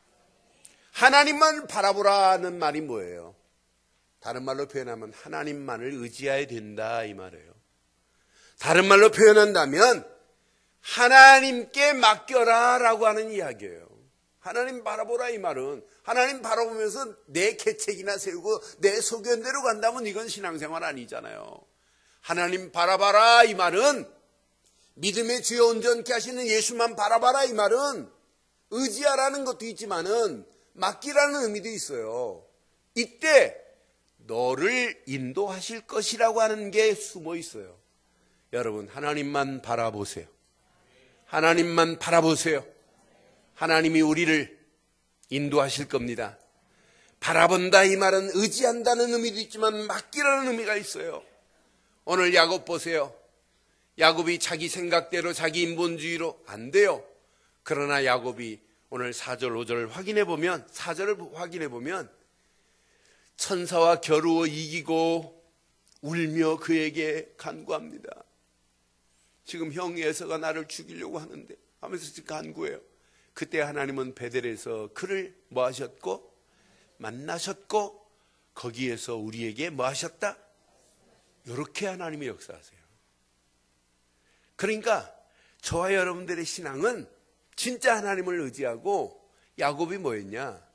하나님만 바라보라는 말이 뭐예요? 다른 말로 표현하면 하나님만을 의지해야 된다 이 말이에요. 다른 말로 표현한다면 하나님께 맡겨라 라고 하는 이야기예요. 하나님 바라보라 이 말은 하나님 바라보면서 내 계책이나 세우고 내 소견대로 간다면 이건 신앙생활 아니잖아요. 하나님 바라봐라 이 말은 믿음의 주여 온전케 하시는 예수만 바라봐라 이 말은 의지하라는 것도 있지만은 맡기라는 의미도 있어요. 이때 너를 인도하실 것이라고 하는 게 숨어 있어요. 여러분 하나님만 바라보세요. 하나님만 바라보세요. 하나님이 우리를 인도하실 겁니다. 바라본다 이 말은 의지한다는 의미도 있지만 맡기라는 의미가 있어요. 오늘 야곱 보세요. 야곱이 자기 생각대로 자기 인본주의로 안 돼요. 그러나 야곱이 오늘 4절 5절을 확인해 보면 4절을 확인해 보면 천사와 겨루어 이기고 울며 그에게 간구합니다. 지금 형 에서가 나를 죽이려고 하는데 하면서 지금 간구해요. 그때 하나님은 베델에서 그를 뭐 하셨고 만나셨고 거기에서 우리에게 뭐 하셨다? 이렇게 하나님이 역사하세요. 그러니까 저와 여러분들의 신앙은 진짜 하나님을 의지하고, 야곱이 뭐였냐?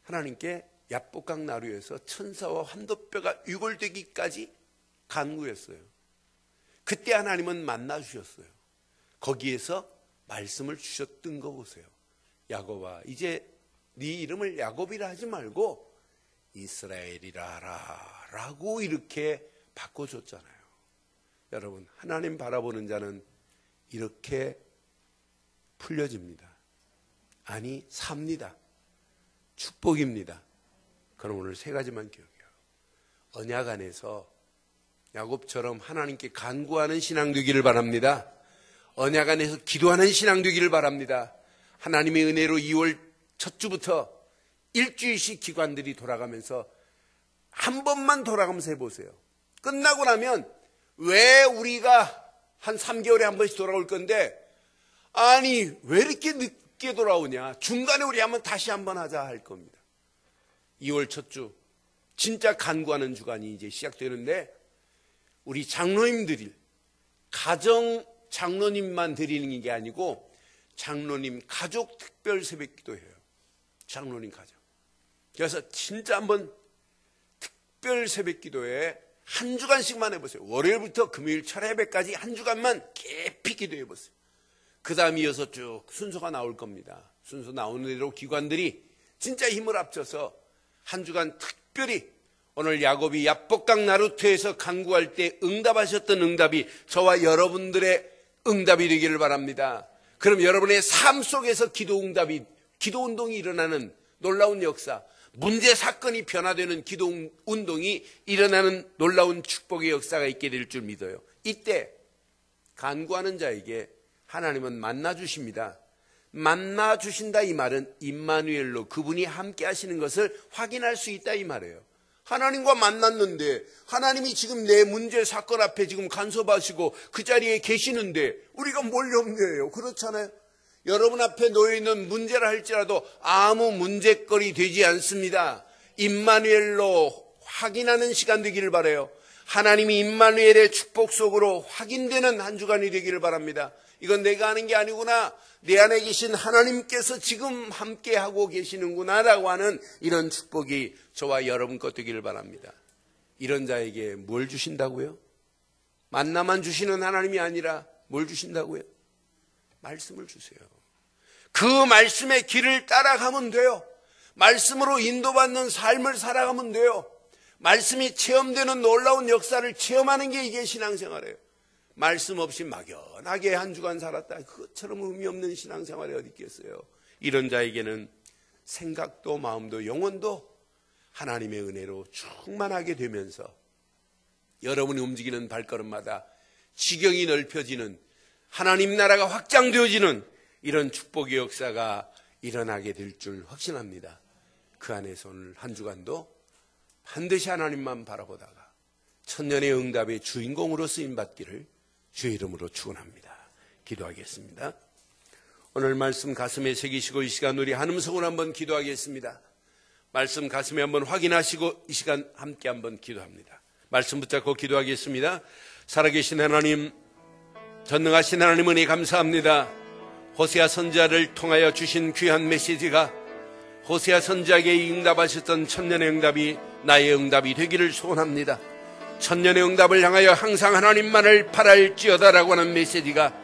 하나님께 야복강 나루에서 천사와 환도뼈가 유골되기까지 간구했어요. 그때 하나님은 만나 주셨어요. 거기에서 말씀을 주셨던 거 보세요. 야곱아, 이제 네 이름을 야곱이라 하지 말고 이스라엘이라 하라 라고 이렇게 바꿔줬잖아요. 여러분, 하나님 바라보는 자는 이렇게 풀려집니다. 아니, 삽니다. 축복입니다. 그럼 오늘 세 가지만 기억해요. 언약 안에서 야곱처럼 하나님께 간구하는 신앙 되기를 바랍니다. 언약 안에서 기도하는 신앙 되기를 바랍니다. 하나님의 은혜로 2월 첫 주부터 일주일씩 기관들이 돌아가면서 한 번만 돌아가면서 해보세요. 끝나고 나면 왜 우리가 한 3개월에 한 번씩 돌아올 건데, 아니 왜 이렇게 늦게 돌아오냐, 중간에 우리 한번 다시 한번 하자 할 겁니다. 2월 첫 주 진짜 간구하는 주간이 이제 시작되는데, 우리 장로님들이 가정 장로님만 드리는 게 아니고 장로님 가족 특별 새벽 기도해요. 장로님 가족. 그래서 진짜 한번 특별 새벽 기도에 한 주간씩만 해보세요. 월요일부터 금요일 철야배까지 한 주간만 깊이 기도해 보세요. 그 다음 이어서 쭉 순서가 나올 겁니다. 순서 나오는 대로 기관들이 진짜 힘을 합쳐서 한 주간 특별히, 오늘 야곱이 야복강 나루터에서 간구할 때 응답하셨던 응답이 저와 여러분들의 응답이 되기를 바랍니다. 그럼 여러분의 삶 속에서 기도 운동이 일어나는 놀라운 역사, 문제 사건이 변화되는 기도 운동이 일어나는 놀라운 축복의 역사가 있게 될 줄 믿어요. 이때 간구하는 자에게 하나님은 만나 주십니다. 만나 주신다 이 말은 임마누엘로, 그분이 함께 하시는 것을 확인할 수 있다 이 말이에요. 하나님과 만났는데 하나님이 지금 내 문제 사건 앞에 지금 간섭하시고 그 자리에 계시는데 우리가 뭘 염려해요? 그렇잖아요. 여러분 앞에 놓여있는 문제라 할지라도 아무 문제거리 되지 않습니다. 임마누엘로 확인하는 시간 되기를 바라요. 하나님이 임마누엘의 축복 속으로 확인되는 한 주간이 되기를 바랍니다. 이건 내가 하는 게 아니구나, 내 안에 계신 하나님께서 지금 함께하고 계시는구나 라고 하는 이런 축복이 저와 여러분 것 되기를 바랍니다. 이런 자에게 뭘 주신다고요? 만나만 주시는 하나님이 아니라 뭘 주신다고요? 말씀을 주세요. 그 말씀의 길을 따라가면 돼요. 말씀으로 인도받는 삶을 살아가면 돼요. 말씀이 체험되는 놀라운 역사를 체험하는 게 이게 신앙생활이에요. 말씀 없이 막연하게 한 주간 살았다, 그것처럼 의미 없는 신앙생활이 어디 있겠어요. 이런 자에게는 생각도 마음도 영혼도 하나님의 은혜로 충만하게 되면서 여러분이 움직이는 발걸음마다 지경이 넓혀지는, 하나님 나라가 확장되어지는 이런 축복의 역사가 일어나게 될 줄 확신합니다. 그 안에서 오늘 한 주간도 반드시 하나님만 바라보다가 천년의 응답의 주인공으로 쓰임받기를 주의 이름으로 축원합니다. 기도하겠습니다. 오늘 말씀 가슴에 새기시고 이 시간 우리 한음성으로 한번 기도하겠습니다. 말씀 가슴에 한번 확인하시고 이 시간 함께 한번 기도합니다. 말씀 붙잡고 기도하겠습니다. 살아계신 하나님, 전능하신 하나님 은혜 감사합니다. 호세아 선지자를 통하여 주신 귀한 메시지가 호세아 선지자에게 응답하셨던 천년의 응답이 나의 응답이 되기를 소원합니다. 천년의 응답을 향하여 항상 하나님만을 바랄지어다라고 하는 메시지가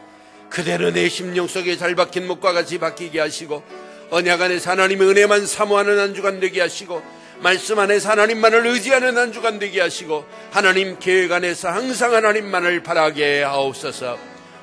그대로 내 심령 속에 잘 박힌 목과 같이 박히게 하시고, 언약 안에서 하나님의 은혜만 사모하는 한 주간 되게 하시고, 말씀 안에서 하나님만을 의지하는 한 주간 되게 하시고, 하나님 계획 안에서 항상 하나님만을 바라게 하옵소서.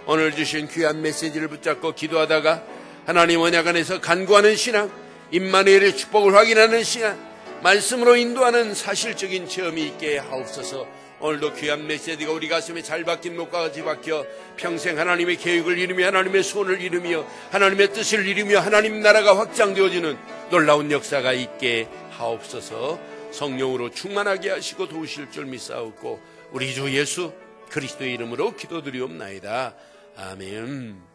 오늘 주신 귀한 메시지를 붙잡고 기도하다가 하나님 언약 안에서 간구하는 신앙, 임마누엘의 축복을 확인하는 신앙, 말씀으로 인도하는 사실적인 체험이 있게 하옵소서. 오늘도 귀한 메시지가 우리 가슴에 잘 박힌 목과 같이 박혀 평생 하나님의 계획을 이루며 하나님의 소원을 이루며 하나님의 뜻을 이루며 하나님 나라가 확장되어지는 놀라운 역사가 있게 하옵소서. 성령으로 충만하게 하시고 도우실 줄 믿사옵고 우리 주 예수 그리스도의 이름으로 기도드리옵나이다. 아멘.